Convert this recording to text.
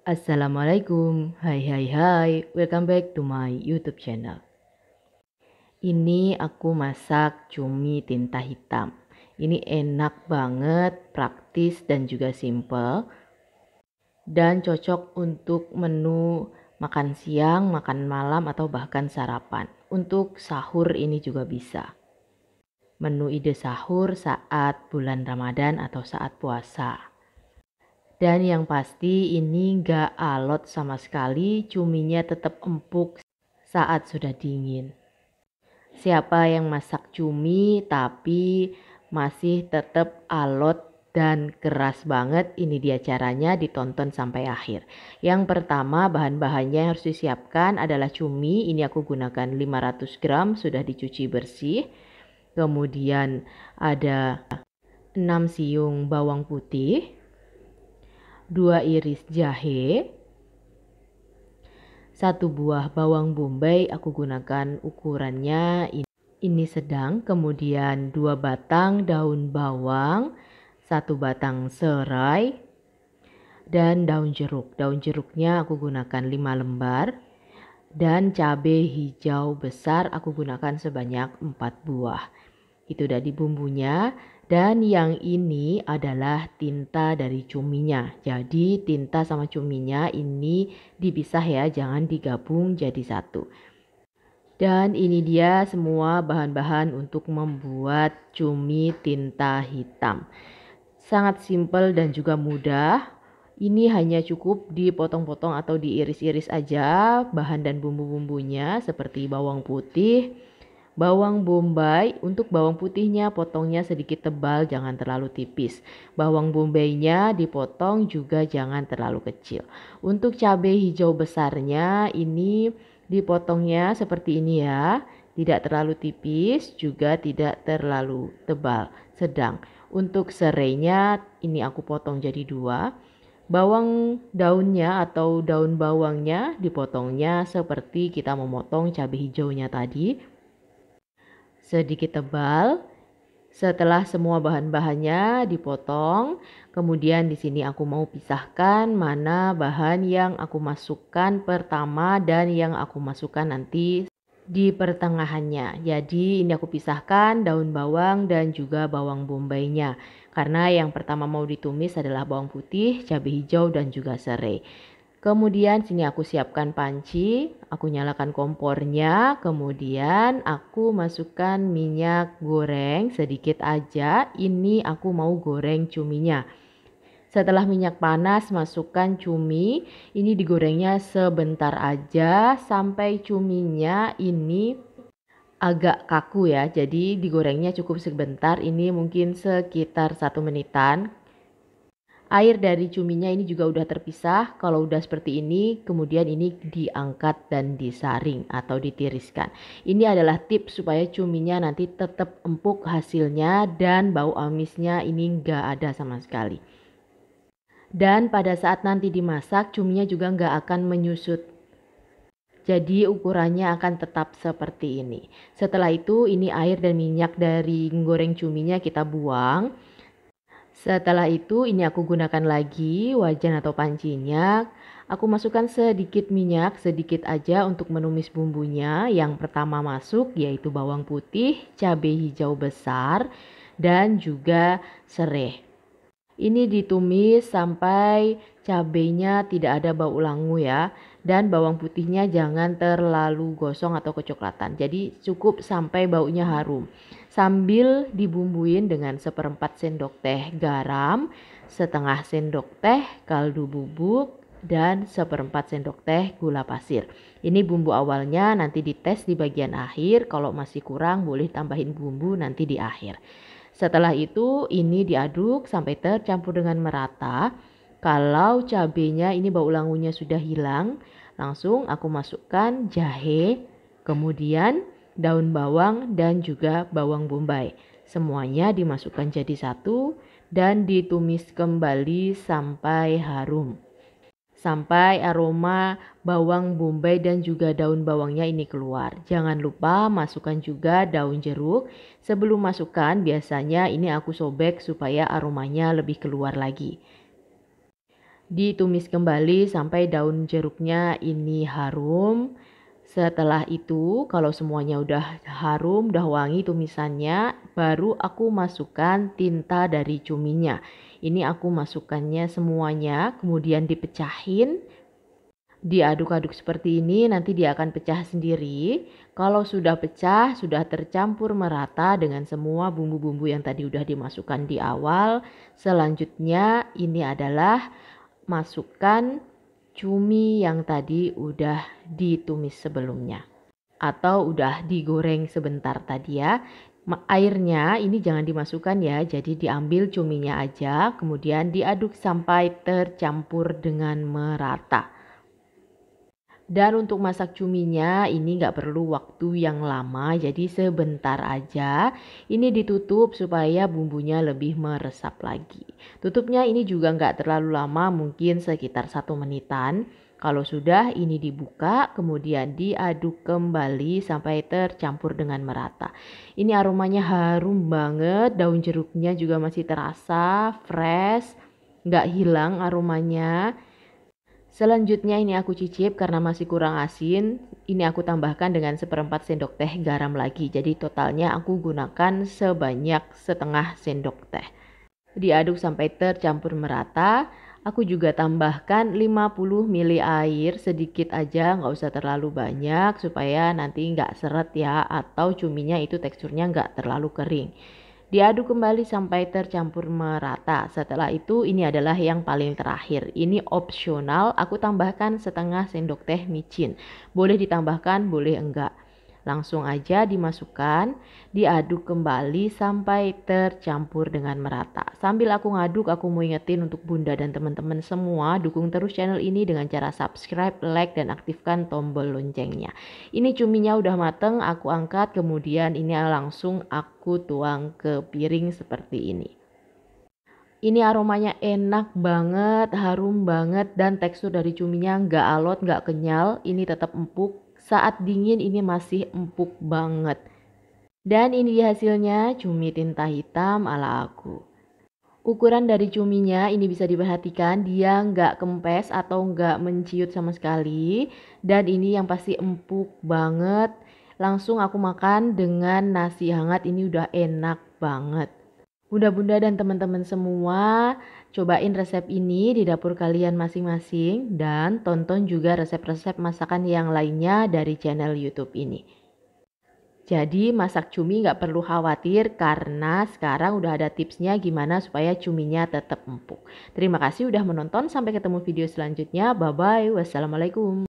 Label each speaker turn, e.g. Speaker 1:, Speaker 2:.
Speaker 1: Assalamualaikum, hai, welcome back to my YouTube channel. Ini aku masak cumi tinta hitam. Ini enak banget, praktis dan juga simple. Dan cocok untuk menu makan siang, makan malam atau bahkan sarapan. Untuk sahur ini juga bisa. Menu ide sahur saat bulan Ramadan atau saat puasa. Dan yang pasti ini gak alot sama sekali, cuminya tetap empuk saat sudah dingin. Siapa yang masak cumi tapi masih tetap alot dan keras banget, ini dia caranya, ditonton sampai akhir. Yang pertama, bahan-bahannya yang harus disiapkan adalah cumi. Ini aku gunakan 500 gram, sudah dicuci bersih. Kemudian ada 6 siung bawang putih, 2 iris jahe, 1 buah bawang bombay, aku gunakan ukurannya ini sedang, kemudian 2 batang daun bawang, 1 batang serai, dan daun jeruk. Daun jeruknya aku gunakan 5 lembar, dan cabai hijau besar aku gunakan sebanyak 4 buah. Itu tadi bumbunya. Dan yang ini adalah tinta dari cuminya. Jadi tinta sama cuminya ini dipisah ya, jangan digabung jadi satu. Dan ini dia semua bahan-bahan untuk membuat cumi tinta hitam. Sangat simpel dan juga mudah. Ini hanya cukup dipotong-potong atau diiris-iris aja bahan dan bumbu-bumbunya seperti bawang putih, bawang bombay. Untuk bawang putihnya potongnya sedikit tebal, jangan terlalu tipis. Bawang bombaynya dipotong juga jangan terlalu kecil. Untuk cabai hijau besarnya ini dipotongnya seperti ini ya. Tidak terlalu tipis juga tidak terlalu tebal, sedang. Untuk serainya ini aku potong jadi 2. Bawang daunnya atau daun bawangnya dipotongnya seperti kita memotong cabai hijaunya tadi, sedikit tebal. Setelah semua bahan-bahannya dipotong, kemudian di sini aku mau pisahkan mana bahan yang aku masukkan pertama dan yang aku masukkan nanti di pertengahannya. Jadi ini aku pisahkan daun bawang dan juga bawang bombaynya. Karena yang pertama mau ditumis adalah bawang putih, cabai hijau dan juga serai. Kemudian sini aku siapkan panci, aku nyalakan kompornya, kemudian aku masukkan minyak goreng sedikit aja. Ini aku mau goreng cuminya. Setelah minyak panas, masukkan cumi. Ini digorengnya sebentar aja sampai cuminya ini agak kaku ya. Jadi digorengnya cukup sebentar, ini mungkin sekitar 1 menitan. Air dari cuminya ini juga udah terpisah. Kalau udah seperti ini, kemudian ini diangkat dan disaring atau ditiriskan. Ini adalah tips supaya cuminya nanti tetap empuk hasilnya dan bau amisnya ini nggak ada sama sekali. Dan pada saat nanti dimasak, cuminya juga nggak akan menyusut. Jadi ukurannya akan tetap seperti ini. Setelah itu ini air dan minyak dari goreng cuminya kita buang. Setelah itu ini aku gunakan lagi wajan atau pancinya. Aku masukkan sedikit minyak, sedikit aja untuk menumis bumbunya. Yang pertama masuk yaitu bawang putih, cabai hijau besar, dan juga serai. Ini ditumis sampai cabainya tidak ada bau langu ya. Dan bawang putihnya jangan terlalu gosong atau kecoklatan. Jadi cukup sampai baunya harum. Sambil dibumbuin dengan 1/4 sendok teh garam, 1/2 sendok teh kaldu bubuk, dan 1/4 sendok teh gula pasir. Ini bumbu awalnya, nanti dites di bagian akhir. Kalau masih kurang boleh tambahin bumbu nanti di akhir. Setelah itu ini diaduk sampai tercampur dengan merata. Kalau cabenya ini bau langunya sudah hilang, langsung aku masukkan jahe, kemudian daun bawang dan juga bawang bombay. Semuanya dimasukkan jadi satu dan ditumis kembali sampai harum. Sampai aroma bawang bombay dan juga daun bawangnya ini keluar. Jangan lupa masukkan juga daun jeruk. Sebelum masukkan biasanya ini aku sobek supaya aromanya lebih keluar lagi. Ditumis kembali sampai daun jeruknya ini harum. Setelah itu, kalau semuanya udah harum, udah wangi tumisannya, baru aku masukkan tinta dari cuminya. Ini aku masukkannya semuanya, kemudian dipecahin. Diaduk-aduk seperti ini, nanti dia akan pecah sendiri. Kalau sudah pecah, sudah tercampur merata dengan semua bumbu-bumbu yang tadi udah dimasukkan di awal. Selanjutnya ini adalah masukkan cumi yang tadi udah ditumis sebelumnya atau udah digoreng sebentar tadi ya. Airnya ini jangan dimasukkan ya, jadi diambil cuminya aja, kemudian diaduk sampai tercampur dengan merata. Dan untuk masak cuminya ini nggak perlu waktu yang lama, jadi sebentar aja. Ini ditutup supaya bumbunya lebih meresap lagi. Tutupnya ini juga nggak terlalu lama, mungkin sekitar 1 menitan. Kalau sudah ini dibuka, kemudian diaduk kembali sampai tercampur dengan merata. Ini aromanya harum banget, daun jeruknya juga masih terasa fresh, nggak hilang aromanya. Selanjutnya ini aku cicip karena masih kurang asin. Ini aku tambahkan dengan 1/4 sendok teh garam lagi. Jadi totalnya aku gunakan sebanyak setengah sendok teh. Diaduk sampai tercampur merata. Aku juga tambahkan 50 ml air sedikit aja, nggak usah terlalu banyak supaya nanti nggak seret ya, atau cuminya itu teksturnya nggak terlalu kering. Diaduk kembali sampai tercampur merata. Setelah itu ini adalah yang paling terakhir. Ini opsional, aku tambahkan setengah sendok teh micin. Boleh ditambahkan, boleh enggak. Langsung aja dimasukkan, diaduk kembali sampai tercampur dengan merata. Sambil aku ngaduk, aku mau ingetin untuk Bunda dan teman-teman semua, dukung terus channel ini dengan cara subscribe, like, dan aktifkan tombol loncengnya. Ini cuminya udah mateng, aku angkat, kemudian ini langsung aku tuang ke piring seperti ini. Ini aromanya enak banget, harum banget, dan tekstur dari cuminya nggak alot, nggak kenyal, ini tetap empuk. Saat dingin ini masih empuk banget. Dan ini dia hasilnya, cumi tinta hitam ala aku. Ukuran dari cuminya ini bisa diperhatikan, dia nggak kempes atau nggak menciut sama sekali. Dan ini yang pasti empuk banget. Langsung aku makan dengan nasi hangat, ini udah enak banget. Bunda-bunda dan teman-teman semua, cobain resep ini di dapur kalian masing-masing dan tonton juga resep-resep masakan yang lainnya dari channel YouTube ini. Jadi masak cumi nggak perlu khawatir karena sekarang udah ada tipsnya gimana supaya cuminya tetap empuk. Terima kasih udah menonton, sampai ketemu video selanjutnya. Bye-bye, wassalamualaikum.